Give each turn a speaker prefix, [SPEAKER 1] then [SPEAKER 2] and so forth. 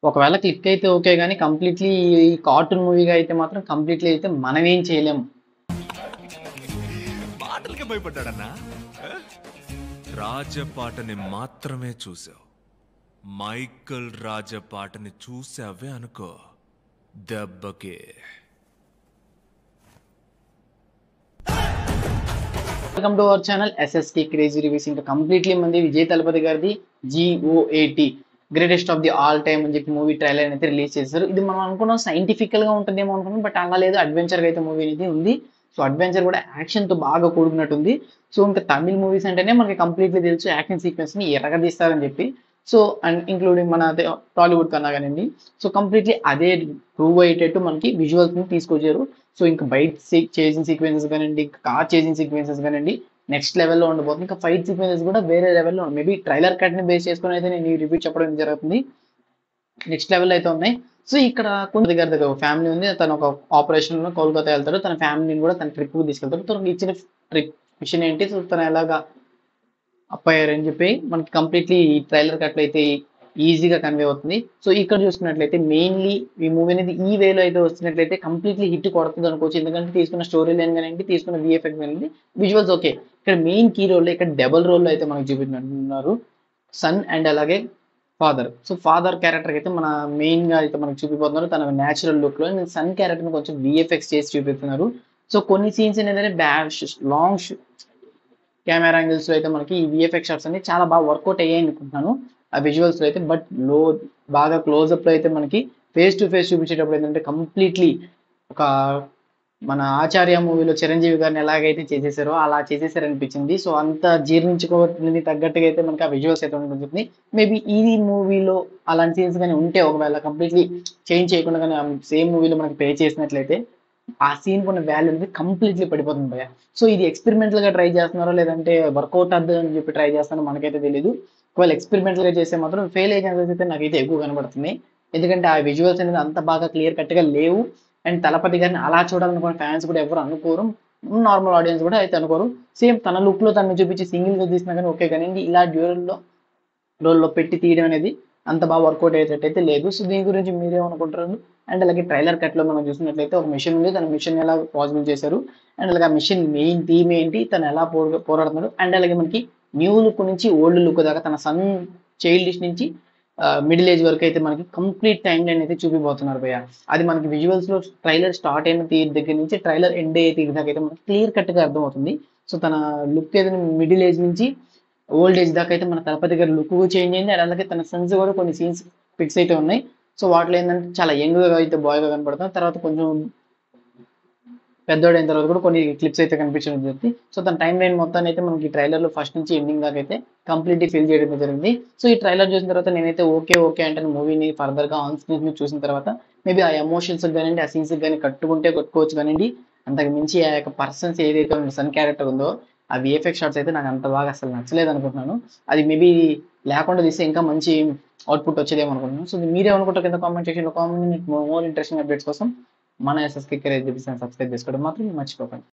[SPEAKER 1] ఒకవేళ క్లిక్ అయితే ఓకే గానీ కంప్లీట్‌లీ ఈ కార్టూన్ మూవీగా అయితే మాత్రం కంప్లీట్‌లీ అయితే మనమేం చేయలేం.
[SPEAKER 2] పాటలకి భయపడ్డాడన్నా రాజపాటని మాత్రమే చూసావు. మైకల్ రాజపాటని చూసావే అనుకో దెబ్బకే.
[SPEAKER 1] Welcome to our channel SSK crazy reviews. ఇంకా కంప్లీట్‌లీ మంది విజయ్ తలపతి గారిది GOAT greatest of the all time అని చెప్పి మూవీ ట్రైలర్ అయితే రిలీజ్ చేశారు. ఇది మనం అనుకున్నాం సైంటిఫికల్ గా ఉంటుందేమో అనుకున్నాం, బట్ అలా లేదు. అడ్వెంచర్ గా అయితే మూవీ అనేది ఉంది. సో అడ్వెంచర్ కూడా యాక్షన్ తో బాగా కూడుకున్నట్టుంది. సో ఇంకా తమిళ్ మూవీస్ అంటేనే మనకి కంప్లీట్లీ తెలుసు యాక్షన్ సీక్వెన్స్ ని ఎరగదీస్తారని చెప్పి. సో అండ్ ఇంక్లూడింగ్ మన టాలీవుడ్ కన్నా కానివ్వండి. సో కంప్లీట్లీ అదే ప్రూవ్ అయ్యేటట్టు మనకి విజువల్స్ ని తీసుకొచ్చారు. సో ఇంకా బైక్ చేసింగ్ సీక్వెన్సెస్ కానివ్వండి, కార్ చేసింగ్ సీక్వెన్సెస్ కానివ్వండి, నెక్స్ట్ లెవెల్లో ఉండబోతుంది. ఇంకా ఫైట్ సీక్వెన్సెస్ కూడా వేరే లెవెల్లో ఉంది. మేబీ ట్రైలర్ కట్ ని బేస్ చేసుకుని అయితే నేను ఈ రివ్యూ చెప్పడం జరుగుతుంది. నెక్స్ట్ లెవెల్ అయితే ఉన్నాయి. సో ఇక్కడ కొంత దగ్గర ఒక ఫ్యామిలీ ఉంది. తను ఒక ఆపరేషన్ లో కోల్కతా వెళ్తాడు. తన ఫ్యామిలీని కూడా తన ట్రిప్ కు తీసుకెళ్తాడు. తనకు ఇచ్చిన ట్రిప్ మిషన్ ఏంటి, సో తను ఎలాగా అప్పయ్యారని చెప్పి మనకి కంప్లీట్లీ ఈ ట్రైలర్ కట్ అయితే ఈజీగా కన్వే అవుతుంది. సో ఇక్కడ చూసుకున్నట్లయితే మెయిన్లీ ఈ మూవీ అనేది ఈ వేలో అయితే వస్తున్నట్లయితే కంప్లీట్లీ హిట్ కొడుతుంది అనుకోవచ్చు. ఎందుకంటే తీసుకున్న స్టోరీ లైన్ కానివ్వండి, తీసుకున్న విఎఫ్ఎక్స్ కానివ్వండి, విజువల్స్ ఓకే. ఇక్కడ మెయిన్ కీ రోల్ ఇక్కడ డబుల్ రోల్ అయితే మనకు చూపించున్నారు, సన్ అండ్ అలాగే ఫాదర్. సో ఫాదర్ క్యారెక్టర్ అయితే మన మెయిన్ గా అయితే మనకు చూపిపోతున్నారు తన న్యాచురల్ లుక్ లో. సన్ క్యారెక్టర్ కొంచెం విఎఫ్ఎక్స్ చేసి చూపిస్తున్నారు. సో కొన్ని సీన్స్ ఏంటంటే లాంగ్ కెమెరా యాంగిల్స్ లో అయితే మనకి ఈ విఎఫ్ఎక్స్ షాట్స్ అన్ని చాలా బాగా వర్కౌట్ అయ్యాయి అనుకుంటున్నాను ఆ విజువల్స్ లో అయితే. బట్ బాగా క్లోజ్అప్ లో అయితే మనకి ఫేస్ టు ఫేస్ చూపించేటప్పుడు ఏంటంటే కంప్లీట్లీ ఒక మన ఆచార్య మూవీలో చిరంజీవి గారిని ఎలాగైతే చేసేసారో అలా చేసేసారు అనిపించింది. సో అంత జీర్ణించుకోవడానికి తగ్గట్టుగా అయితే మనకి ఆ విజువల్స్ అయితే ఉంటుంది. మేబీ ఈ మూవీలో అలాంటి సీన్స్ కానీ ఉంటే, ఒకవేళ కంప్లీట్లీ చేంజ్ చేయకుండా కానీ సేమ్ మూవీలో మనకి పే చేసినట్లయితే ఆ సీన్ కొన్ని వాల్యూ అనేది కంప్లీట్లీ పడిపోతుంది భయ్య. సో ఇది ఎక్స్పెరిమెంటల్ గా ట్రై చేస్తున్నారో లేదంటే వర్కౌట్ అద్దు అని చెప్పి ట్రై చేస్తారో మనకైతే తెలియదు. ఒకవేళ ఎక్స్పెరిమెంటల్ గా చేస్తే మాత్రం ఫెయిల్ అయ్యే ఛాన్సెస్ అయితే నాకైతే ఎక్కువ కనబడుతుంది. ఎందుకంటే ఆ విజువల్స్ అనేది అంత బాగా క్లియర్ కట్ గా లేవు. అండ్ తలపతి గారిని అలా చూడాలనుకున్న ఫ్యాన్స్ కూడా ఎవరు అనుకోరు, నార్మల్ ఆడియన్స్ కూడా అయితే అనుకోరు. సేమ్ తన లుక్ లో తను చూపించి సింగిల్ గా తీసినా కానీ ఓకే, కానీ ఇలా డ్యూరల్ రోల్లో పెట్టి తీయడం అనేది అంత బాగా వర్కౌట్ అయ్యేటట్టయితే లేదు. సో దీని గురించి మీరేమనుకుంటారు? అండ్ అలాగే ట్రైలర్ కట్ లో మనం చూసినట్లయితే ఒక మిషన్ ఉంది, తన మిషన్ ఎలా పాసిబుల్ చేశారు, అండ్ అలాగే ఆ మిషన్ మెయిన్ థీమ్ ఏంటి, తను ఎలా పోరాడుతున్నాడు, అండ్ అలాగే మనకి న్యూ లుక్ నుంచి ఓల్డ్ లుక్ దాకా తన సన్ చైల్డ్ నుంచి మిడిల్ ఏజ్ వరకు అయితే మనకి కంప్లీట్ టైం లైన్ అయితే చూపిపోతున్నారు భయ్య. అది మనకి విజువల్స్ లో ట్రైలర్ స్టార్ట్ అయిన తీరు దగ్గర నుంచి ట్రైలర్ ఎండ్ అయ్యే తీరు దాకా అయితే మనకి క్లియర్ కట్ గా అర్థమవుతుంది. సో తన లుక్ ఏదైనా మిడిల్ ఏజ్ నుంచి ఓల్డ్ ఏజ్ దాకా అయితే మన తలపతి గారి లుక్ చేంజ్ అయింది. అండ్ అలాగే తన సన్స్ కూడా కొన్ని సీన్స్ ఫిక్స్ అయితే ఉన్నాయి. సో వాటిలో ఏంటంటే చాలా యంగ్ గా అయితే బాయ్ గా కనపడుతుంది. తర్వాత కొంచెం పెద్దోడైన తర్వాత కూడా కొన్ని క్లిప్స్ అయితే కనిపించడం జరిగింది. సో తన టైం లైన్ మొత్తాన్ని అయితే మనకి ట్రైలర్ లో ఫస్ట్ నుంచి ఎండింగ్ దాకా అయితే కంప్లీట్లీ ఫిల్ చేయడం జరిగింది. సో ఈ ట్రైలర్ చూసిన తర్వాత నేనైతే ఓకే ఓకే అంటే మూవీని ఫర్దర్ గా ఆన్ స్క్రీన్ మీద చూసిన తర్వాత మేబీ ఆ ఎమోషన్స్ కానివ్వండి, ఆ సీన్స్ కానీ కట్టుకుంటే కొట్టుకోవచ్చు కానివ్వండి, అంతకు మించి ఆ యొక్క పర్సన్స్ ఏదైతే సన్ క్యారెక్టర్ ఉందో ఆ విఎఫ్ఎక్స్ షాట్స్ అయితే నాకు అంత బాగా అసలు నచ్చలేదు అనుకుంటున్నాను. అది మేబీ లేకుండా తీస్తే ఇంకా మంచి అవుట్పుట్ వచ్చేదేమో అనుకుంటున్నాను. సో మీరేమనుకుంటారు కింద కామెంట్ సెక్షన్ లో కామెంట్. మోర్ ఇంట్రెస్టింగ్ అప్డేట్స్ కోసం మన ఎస్ఎస్కే సబ్స్క్రైబ్ చేసుకోవడం మాత్రం మర్చిపోకండి.